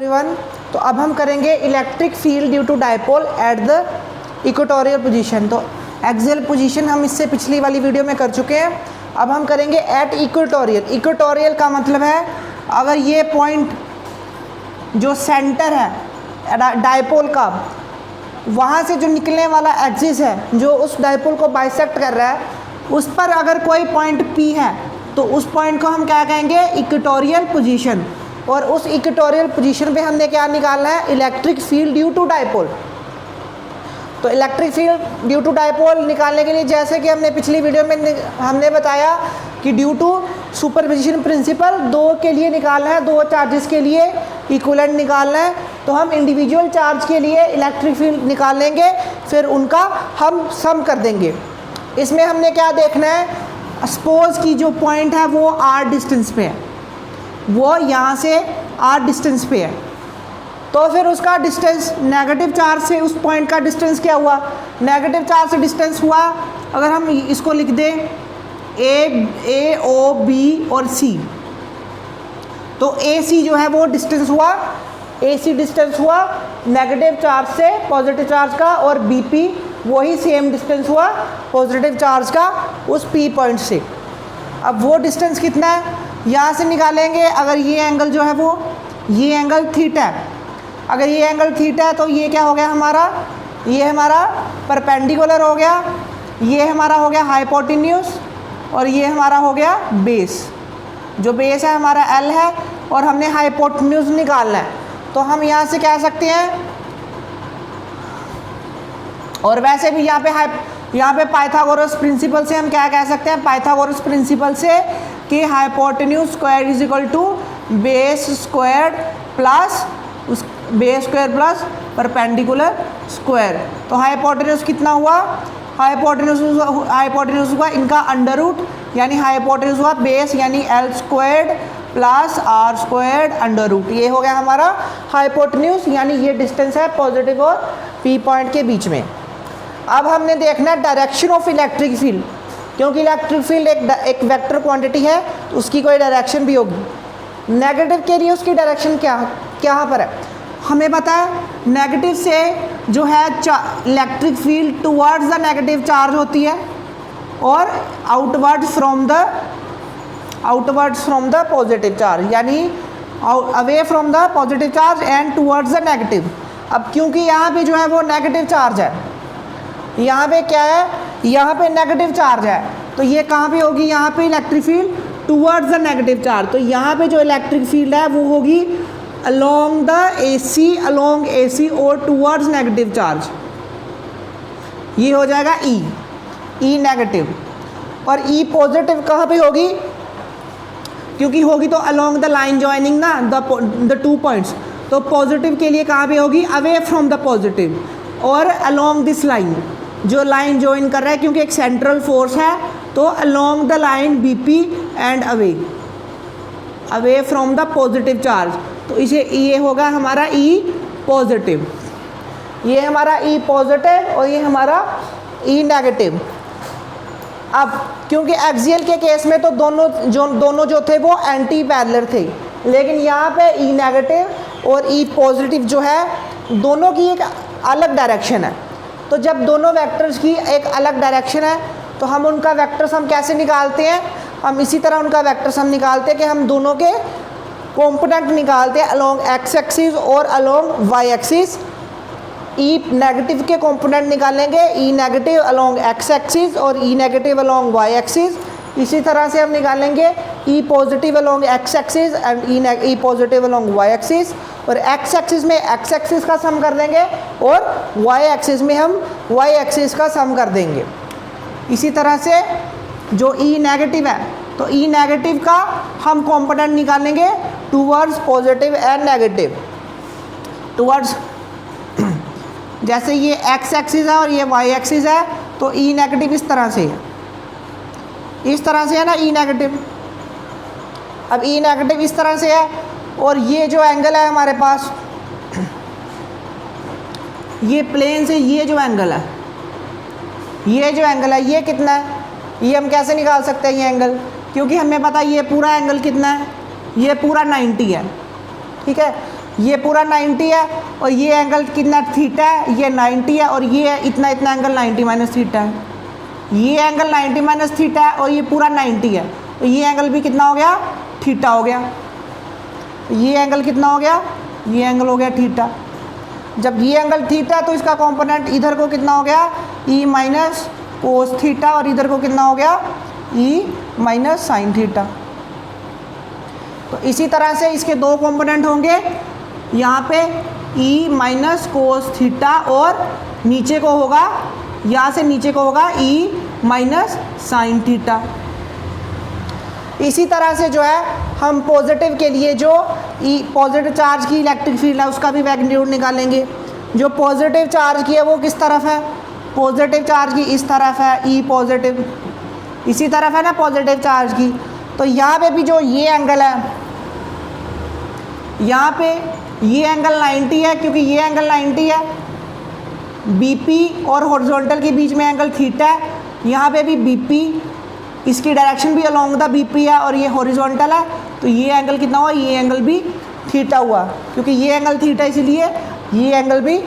Everyone. तो अब हम करेंगे electric field due to dipole at the equatorial position. तो एक्सियल पोजीशन हम इससे पिछली वाली वीडियो में कर चुके हैं। अब हम करेंगे एट इक्वेटोरियल। इक्वेटोरियल का मतलब है अगर ये पॉइंट जो सेंटर है डायपोल का, वहाँ से जो निकलने वाला एक्सिस है जो उस डायपोल को बाइसेक्ट कर रहा है, उस पर अगर कोई पॉइंट P है तो उस पॉइंट को हम क्या कहेंगे, इक्वेटोरियल पोजीशन। और उस इक्वेटोरियल पोजीशन पे हमने क्या निकालना है, electric field due to dipole. तो electric field due to dipole निकालने के लिए जैसे कि हमने पिछली वीडियो में हमने बताया कि ड्यू टू सुपरपोजिशन प्रिंसिपल दो के लिए निकालना है, दो चार्जेस के लिए इक्विवेलेंट निकालना है। तो हम इंडिविजुअल चार्ज के लिए इलेक्ट्रिक फील्ड निकाल लेंगे, फिर उनका हम सम कर देंगे। इसमें हमने क्या देखना है, सपोज की जो पॉइंट है वो r डिस्टेंस पे है, वो यहाँ से r डिस्टेंस पे है, तो फिर उसका डिस्टेंस नेगेटिव चार्ज से उस पॉइंट का डिस्टेंस क्या हुआ, नेगेटिव चार्ज से डिस्टेंस हुआ। अगर हम इसको लिख दें A, O, B और C, तो AC जो है वो डिस्टेंस हुआ, AC डिस्टेंस हुआ नेगेटिव चार्ज से पॉजिटिव चार्ज का, और BP वही सेम डिस्टेंस हुआ पॉजिटिव चार्ज का उस P पॉइंट से। अब वो डिस्टेंस कितना है यहाँ से निकालेंगे। अगर ये एंगल जो है वो ये एंगल थीटा है, अगर ये एंगल थीटा है तो ये क्या हो गया हमारा, ये हमारा परपेंडिकुलर हो गया, ये हमारा हो गया हाइपोटेन्यूज, और ये हमारा हो गया बेस। जो बेस है हमारा L है और हमने हाइपोटेन्यूज निकालना है, तो हम यहाँ से कह सकते हैं, और वैसे भी यहाँ पे पाइथागोरस प्रिंसिपल से हम क्या कह सकते हैं, पाइथागोरस प्रिंसिपल से कि hypotenuse square is equal to base square plus base square plus perpendicular square. तो हाइपोटेन्यूज कितना हुआ, हाइपोटेन्यूज हुआ इनका अंडर रूट, यानी हाइपोटेन्यूज हुआ बेस यानी L squared plus R squared under root. ये हो गया हमारा हाइपोटेन्यूज, यानी ये डिस्टेंस है पॉजिटिव और P पॉइंट के बीच में। अब हमने देखना है डायरेक्शन ऑफ इलेक्ट्रिक फील्ड, क्योंकि इलेक्ट्रिक फील्ड एक वेक्टर क्वांटिटी है तो उसकी कोई डायरेक्शन भी होगी। नेगेटिव के लिए उसकी डायरेक्शन क्या पर है, हमें पता है नेगेटिव से जो है electric field towards the negative charge होती है, और outwards from the positive charge, यानी away from the positive charge and towards the negative. अब क्योंकि यहाँ पे जो है वो नेगेटिव चार्ज है, यहाँ पे क्या है, यहाँ पे नेगेटिव चार्ज है, तो ये कहाँ पे होगी, यहाँ पे electric field towards the negative charge. तो यहाँ पे जो इलेक्ट्रिक फील्ड है वो होगी along AC और टुवर्ड्स नेगेटिव चार्ज, ये हो जाएगा E नेगेटिव। और E पॉजिटिव कहाँ पे होगी, क्योंकि होगी तो along द लाइन ज्वाइनिंग ना द टू पॉइंट्स, तो पॉजिटिव के लिए कहाँ पे होगी, अवे फ्रॉम द पॉजिटिव, और along दिस लाइन जो लाइन ज्वाइन कर रहा है, क्योंकि एक सेंट्रल फोर्स है, तो along the line BP and away from the positive charge. तो इसे ये होगा हमारा E पॉजिटिव, ये हमारा E पॉजिटिव और ये हमारा E नेगेटिव। अब क्योंकि एक्सियल के केस में तो दोनों जो थे वो एंटी पैरेलल थे, लेकिन यहाँ पे E नेगेटिव और E पॉजिटिव जो है दोनों की एक अलग डायरेक्शन है। तो जब दोनों वेक्टर्स की एक अलग डायरेक्शन है तो हम उनका वेक्टर्स हम कैसे निकालते हैं, हम इसी तरह उनका वेक्टर्स हम निकालते हैं कि हम दोनों के कॉम्पोनेंट निकालते हैं अलोंग एक्स एक्सिस और along Y axis. E negative के कॉम्पोनेंट निकालेंगे, E negative along X axis और E negative along Y axis. इसी तरह से हम निकालेंगे E positive along X axis and E positive along Y axis, और एक्स एक्सिस में एक्स एक्सिस का सम कर देंगे और वाई एक्सिस में हम वाई एक्सिस का सम कर देंगे। इसी तरह से जो ई नेगेटिव है तो ई नेगेटिव का हम कॉम्पोनेंट निकालेंगे towards positive and negative, towards जैसे ये एक्स एक्सिस है और ये वाई एक्सिस है, तो ई नेगेटिव इस तरह से है ना ई नेगेटिव। अब ई नेगेटिव इस तरह से है, और ये जो एंगल है हमारे पास, ये प्लेन से ये जो एंगल है, ये कितना है, ये हम कैसे निकाल सकते हैं ये एंगल, क्योंकि हमें पता है ये पूरा एंगल कितना है, ये पूरा 90 है, ठीक है। ये पूरा 90 है और ये एंगल कितना थीटा है, ये 90 है और ये इतना इतना एंगल 90 माइनस थीटा है। ये एंगल 90 माइनस थीटा है और ये पूरा 90 है, तो ये एंगल भी कितना हो गया, थीटा हो गया। ये एंगल कितना हो गया, ये एंगल हो गया थीटा। जब ये एंगल थीटा तो इसका कंपोनेंट इधर को कितना हो गया, ई माइनस कोस थीटा, और इधर को कितना हो गया, ई माइनस साइन थीटा। तो इसी तरह से इसके दो कंपोनेंट होंगे, यहाँ पे ई माइनस कोस थीटा और नीचे को होगा, यहाँ से नीचे को होगा ई माइनस साइन थीटा। इसी तरह से जो है हम पॉजिटिव के लिए जो ई पॉजिटिव चार्ज की इलेक्ट्रिक फील्ड है उसका भी मैग्नीट्यूड निकालेंगे। जो पॉजिटिव चार्ज की है वो किस तरफ है, पॉजिटिव चार्ज की इस तरफ है, ई पॉजिटिव इसी तरफ है ना पॉजिटिव चार्ज की। तो यहाँ पे भी जो ये एंगल है, यहाँ पे ये एंगल 90 है, क्योंकि ये एंगल 90 है। बीपी और हॉरिजॉन्टल के बीच में एंगल थीटा है, यहाँ पे भी बीपी, इसकी डायरेक्शन भी अलोंग द बीपी है और ये हॉरिजॉन्टल है, तो ये एंगल कितना हुआ, ये एंगल भी थीटा हुआ, क्योंकि ये एंगल थीटा इसलिए ये एंगल भी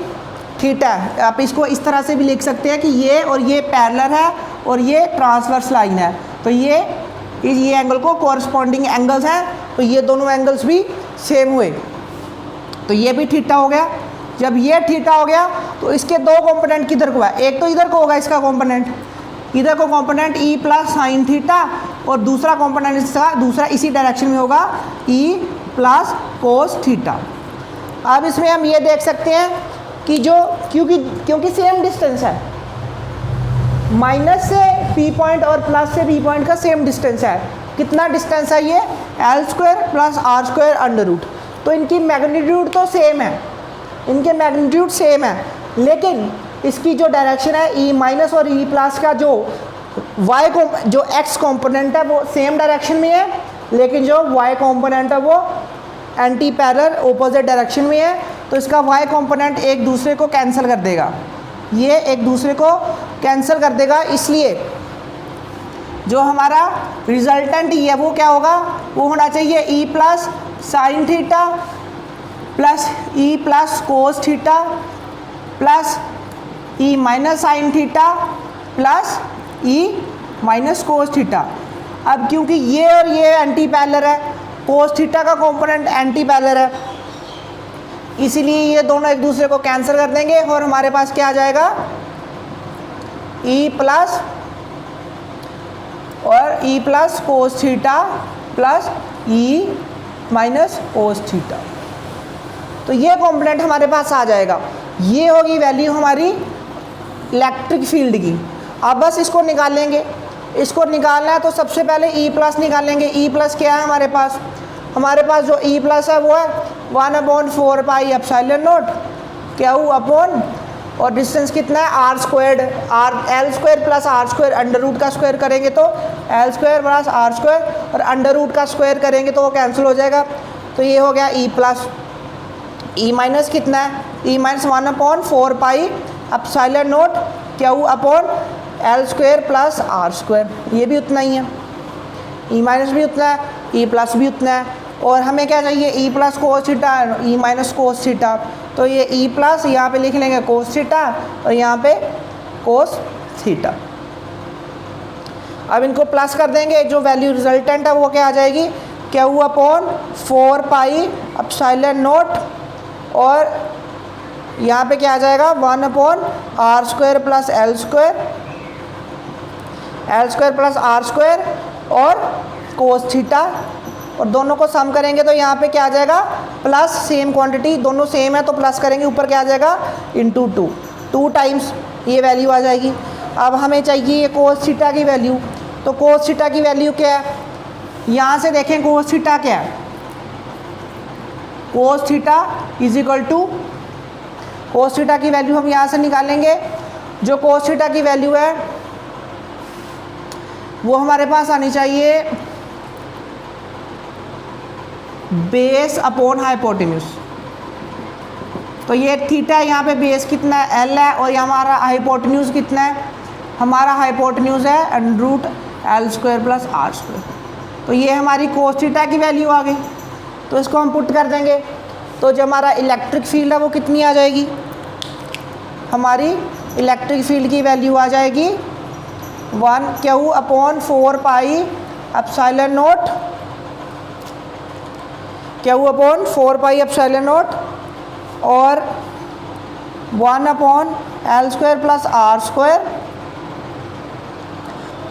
थीटा है। आप इसको इस तरह से भी लिख सकते हैं कि ये और ये पैरेलल है और ये ट्रांसवर्स लाइन है, तो ये एंगल को कॉरस्पॉन्डिंग एंगल्स हैं, तो ये दोनों एंगल्स भी सेम हुए, तो ये भी थीटा हो गया। जब ये थीटा हो गया तो इसके दो कंपोनेंट किधर को है, एक तो इधर को होगा इसका कंपोनेंट, इधर को component E plus sine theta, और दूसरा कंपोनेंट इसका दूसरा इसी डायरेक्शन में होगा ई प्लस कोस थीटा। अब इसमें हम ये देख सकते हैं कि जो क्योंकि सेम डिस्टेंस है, माइनस से पी पॉइंट और प्लस से बी पॉइंट का सेम डिस्टेंस है। कितना डिस्टेंस है ये, L square plus R square under root. तो इनकी मैग्नीट्यूड तो सेम है, इनके मैग्नीट्यूड सेम है, लेकिन इसकी जो डायरेक्शन है ई माइनस और ई प्लस का जो वाई को जो एक्स कंपोनेंट है वो सेम डायरेक्शन में है, लेकिन जो वाई कंपोनेंट है वो एंटी पैरेलल ऑपोजिट डायरेक्शन में है। तो इसका वाई कंपोनेंट एक दूसरे को कैंसिल कर देगा, ये एक दूसरे को कैंसिल कर देगा, इसलिए जो हमारा रिजल्टेंट ई है वो क्या होगा, वो होना चाहिए E plus sine theta plus E plus cos theta plus E minus sine theta plus E minus cos theta. अब क्योंकि ये और ये एंटी पैरेलल है, कोस थीटा का कंपोनेंट एंटी पैरेलल है, इसीलिए ये दोनों एक दूसरे को कैंसिल कर देंगे और हमारे पास क्या आ जाएगा, ई प्लस और E plus cos theta plus E minus cos theta. तो ये कंपोनेंट हमारे पास आ जाएगा। ये होगी वैल्यू हमारी इलेक्ट्रिक फील्ड की। अब बस इसको निकालेंगे, इसको निकालना है तो सबसे पहले ई प्लस निकालेंगे। ई प्लस क्या है हमारे पास, हमारे पास जो ई प्लस है वो है 1/4 pi epsilon naught Q upon, और डिस्टेंस कितना है R squared, L square plus R square, under root का स्क्वायर करेंगे तो L square plus R square, और अंडर रूट का स्क्वायर करेंगे तो वो कैंसिल हो जाएगा। तो ये हो गया ई प्लस। ई माइनस कितना है, E minus 1/4 pi epsilon naught Q upon L square plus R square, ये भी उतना ही है, ई माइनस भी उतना है, ई प्लस भी उतना है, और हमें क्या चाहिए, ई प्लस कोस थीटा, ई माइनस कोस थीटा। तो ये ई प्लस यहाँ पे लिख लेंगे कोस थीटा और यहाँ पे कोस थीटा। अब इनको प्लस कर देंगे, जो वैल्यू रिजल्टेंट है वो क्या आ जाएगी, Q upon 4 pi epsilon naught, और यहाँ पे क्या आ जाएगा 1/r square plus L square, L square plus R square और कोस थीटा, और दोनों को सम करेंगे तो यहाँ पे क्या आ जाएगा प्लस, सेम क्वांटिटी दोनों सेम है तो प्लस करेंगे, ऊपर क्या आ जाएगा इंटू 2 टाइम्स ये वैल्यू आ जाएगी। अब हमें चाहिए ये कोस थीटा की वैल्यू, तो कोस थीटा की वैल्यू क्या है, यहाँ से देखें कोस थीटा क्या है, cos theta is equal to, cos theta की वैल्यू हम यहाँ से निकालेंगे। जो कोस थीटा की वैल्यू है वो हमारे पास आनी चाहिए बेस अपॉन हाइपोटेन्यूज। तो ये थीटा है, यहाँ पे बेस कितना है एल है, और ये हमारा हाइपोटेन्यूज कितना है, हमारा हाइपोटेन्यूज है under root L square plus R square. तो ये हमारी कोस थीटा की वैल्यू आ गई, तो इसको हम पुट कर देंगे। तो जो हमारा इलेक्ट्रिक फील्ड है वो कितनी आ जाएगी, हमारी इलेक्ट्रिक फील्ड की वैल्यू आ जाएगी 1Q/4 एप्सिलॉन नॉट, Q/4 और 1/L² + R²,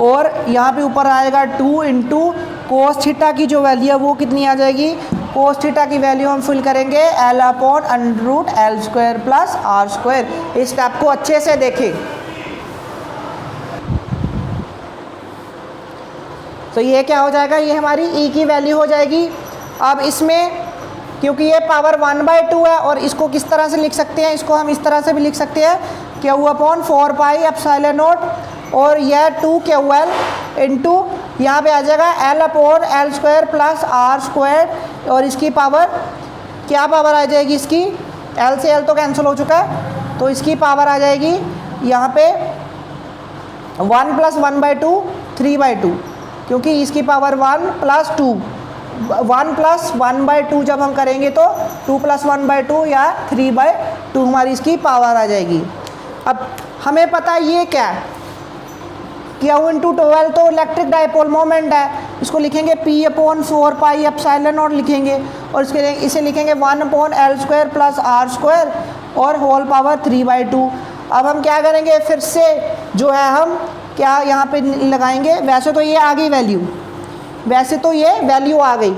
और यहाँ पे ऊपर आएगा 2 × cos थीटा की जो वैल्यू है वो कितनी आ जाएगी, cos थीटा की वैल्यू हम फिल करेंगे L/√L² + R²। इस स्टेप को अच्छे से देखें। तो ये क्या हो जाएगा, ये हमारी E की वैल्यू हो जाएगी। अब इसमें क्योंकि ये पावर 1/2 है और इसको किस तरह से लिख सकते हैं, इसको हम इस तरह से भी लिख सकते हैं Q/4 एप्सिलॉन नॉट, और यह 2QL इंटू यहाँ पे आ जाएगा L/L² + R², और इसकी पावर क्या पावर आ जाएगी इसकी, L से L तो कैंसिल हो चुका है, तो इसकी पावर आ जाएगी यहाँ पे 1 + 1/2 3/2, क्योंकि इसकी पावर 1 + 2 1 + 1/2 जब हम करेंगे तो 2 + 1/2 या 3/2 हमारी इसकी पावर आ जाएगी। अब हमें पता है ये क्या है, Q × 12 तो इलेक्ट्रिक डाइपोल मोमेंट है, इसको लिखेंगे P/4 एप्सिलॉन नॉट लिखेंगे, और इसे लिखेंगे 1/L² + R² और होल पावर 3/2। अब हम क्या करेंगे, फिर से जो है हम क्या यहाँ पे लगाएंगे, वैसे तो ये आ गई वैल्यू, वैसे तो ये वैल्यू आ गई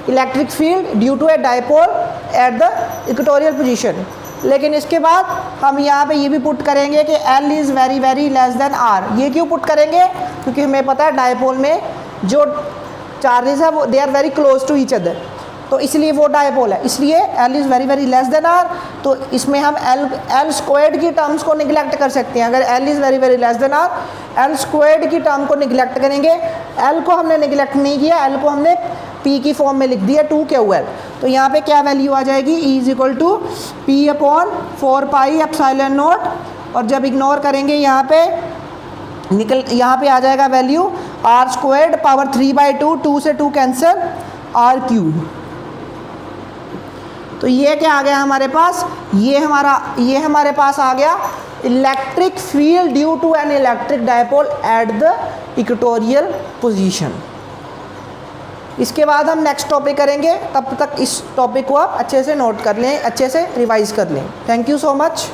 electric field due to a dipole at the equatorial position, लेकिन इसके बाद हम यहाँ पे ये भी पुट करेंगे कि L is very very less than R। ये क्यों पुट करेंगे, क्योंकि हमें पता है डाइपोल में जो चार्जेस है वो they are very close to each other, तो इसलिए वो डाइपोल है, इसलिए L is very very less than R। तो इसमें हम L² की टर्म्स को निगलेक्ट कर सकते हैं। अगर L is very very less than R, L² की टर्म को निगलेक्ट करेंगे। L को हमने निगलेक्ट नहीं किया, L को हमने P की फॉर्म में लिख दिया 2QL। तो यहाँ पे क्या वैल्यू आ जाएगी, E = P/4 एप्सिलॉन नॉट, और जब इग्नोर करेंगे यहाँ पे आ जाएगा वैल्यू R² पावर 3/2, 2 से 2 कैंसिल, R³। तो ये क्या आ गया हमारे पास, ये हमारे पास आ गया electric field due to an electric dipole at the equatorial position. इसके बाद हम नेक्स्ट टॉपिक करेंगे, तब तक इस टॉपिक को आप अच्छे से नोट कर लें, अच्छे से रिवाइज कर लें। Thank you so much.